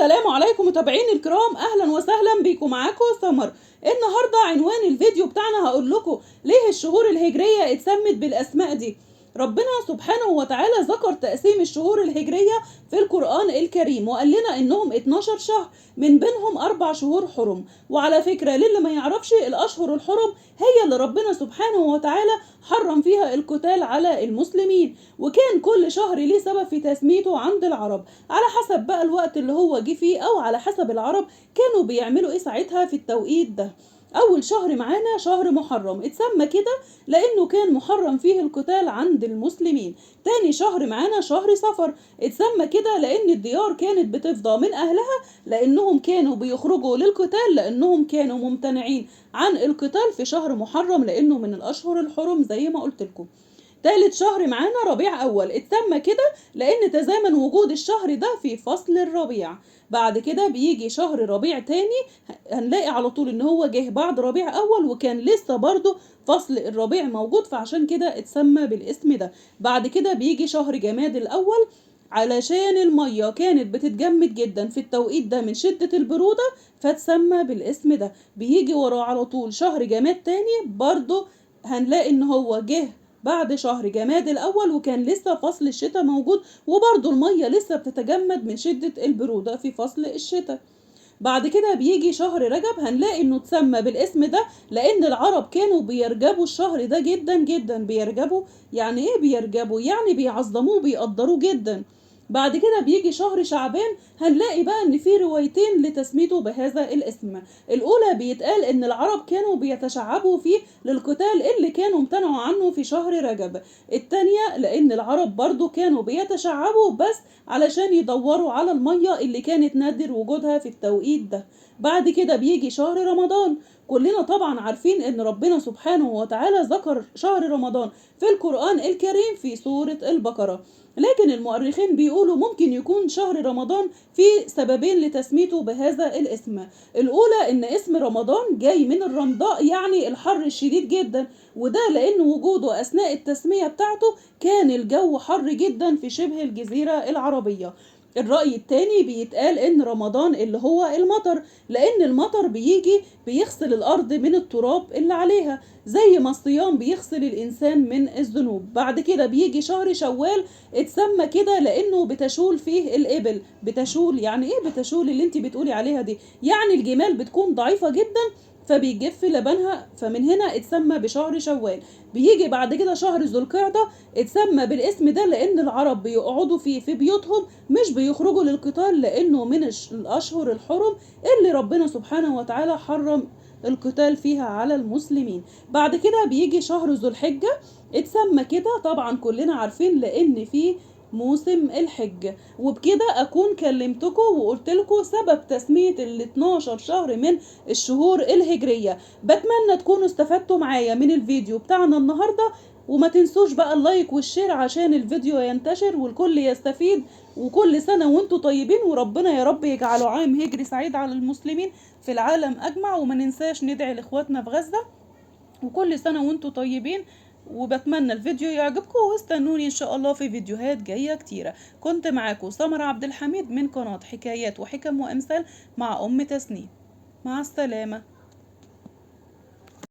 السلام عليكم متابعين الكرام، اهلا وسهلا بيكم. معاكم سمر. النهارده عنوان الفيديو بتاعنا هقول لكم ليه الشهور الهجريه اتسمت بالاسماء دي. ربنا سبحانه وتعالى ذكر تقسيم الشهور الهجريه في القرآن الكريم وقال لنا انهم 12 شهر، من بينهم 4 شهور حرم. وعلى فكره للي ما يعرفش، الاشهر الحرم هي اللي ربنا سبحانه وتعالى حرم فيها القتال على المسلمين، وكان كل شهر ليه سبب في تسميته عند العرب، على حسب بقى الوقت اللي هو جه فيه او على حسب العرب كانوا بيعملوا ايه ساعتها في التوقيت ده. اول شهر معانا شهر محرم، اتسمى كده لانه كان محرم فيه القتال عند المسلمين. تاني شهر معانا شهر صفر، اتسمى كده لان الديار كانت بتفضى من اهلها، لانهم كانوا بيخرجوا للقتال، لانهم كانوا ممتنعين عن القتال في شهر محرم لانه من الاشهر الحرم زي ما قلت لكم. تالت شهر معانا ربيع أول، اتسمى كده لأن تزامن وجود الشهر ده في فصل الربيع. بعد كده بيجي شهر ربيع تاني، هنلاقي على طول إن هو جه بعد ربيع أول وكان لسه برضه فصل الربيع موجود، فعشان كده اتسمى بالاسم ده. بعد كده بيجي شهر جماد الأول، علشان المية كانت بتتجمد جدا في التوقيت ده من شدة البرودة، فتسمى بالاسم ده. بيجي وراه على طول شهر جماد تاني، برضه هنلاقي ان هو جه بعد شهر جماد الأول وكان لسه فصل الشتاء موجود، وبرضه المية لسه بتتجمد من شدة البرودة في فصل الشتاء. بعد كده بيجي شهر رجب، هنلاقي انه اتسمى بالاسم ده لان العرب كانوا بيرجبوا الشهر ده جدا جدا. بيرجبوا يعني ايه؟ بيرجبوا يعني بيعظموه بيقدروه جدا. بعد كده بيجي شهر شعبان، هنلاقي بقى ان في روايتين لتسميته بهذا الاسم. الاولى بيتقال ان العرب كانوا بيتشعبوا فيه للقتال اللي كانوا امتنعوا عنه في شهر رجب. التانية لان العرب برضو كانوا بيتشعبوا بس علشان يدوروا على المية اللي كانت نادر وجودها في التوقيت ده. بعد كده بيجي شهر رمضان. كلنا طبعا عارفين ان ربنا سبحانه وتعالى ذكر شهر رمضان في القرآن الكريم في سورة البقرة، لكن المؤرخين بيقولوا ممكن يكون شهر رمضان في سببين لتسميته بهذا الاسم. الأولى إن اسم رمضان جاي من الرمضاء، يعني الحر الشديد جدا، وده لأن وجوده أثناء التسمية بتاعته كان الجو حر جدا في شبه الجزيرة العربية. الرأي التاني بيتقال إن رمضان اللي هو المطر، لأن المطر بيجي بيغسل الأرض من التراب اللي عليها، زي ما الصيام بيغسل الإنسان من الذنوب. بعد كده بيجي شهر شوال، اتسمى كده لأنه بتشول فيه الإبل. بتشول يعني إيه؟ بتشول اللي انت بتقولي عليها دي، يعني الجمال بتكون ضعيفة جدا فبيجف لبنها، فمن هنا اتسمى بشهر شوال. بيجي بعد كده شهر ذو القعدة، اتسمى بالاسم ده لأن العرب بيقعدوا فيه في بيوتهم، مش بيخرجوا للقتال، لأنه من الأشهر الحرم اللي ربنا سبحانه وتعالى حرم القتال فيها على المسلمين. بعد كده بيجي شهر ذو الحجة، اتسمى كده طبعا كلنا عارفين لأن فيه موسم الحج. وبكده أكون كلمتكم وقلت لكم سبب تسمية ال 12 شهر من الشهور الهجرية. بتمنى تكونوا استفدتوا معايا من الفيديو بتاعنا النهاردة، وما تنسوش بقى اللايك والشير عشان الفيديو ينتشر والكل يستفيد. وكل سنة وانتم طيبين، وربنا يا رب يجعله عام هجري سعيد على المسلمين في العالم أجمع. وما ننساش ندعي لإخواتنا في غزة، وكل سنة وانتم طيبين. وبتمنى الفيديو يعجبكم، واستنوني ان شاء الله في فيديوهات جاية كتيرة. كنت معاكم سمر عبد الحميد من قناة حكايات وحكم وامثال مع ام تسنيم. مع السلامة.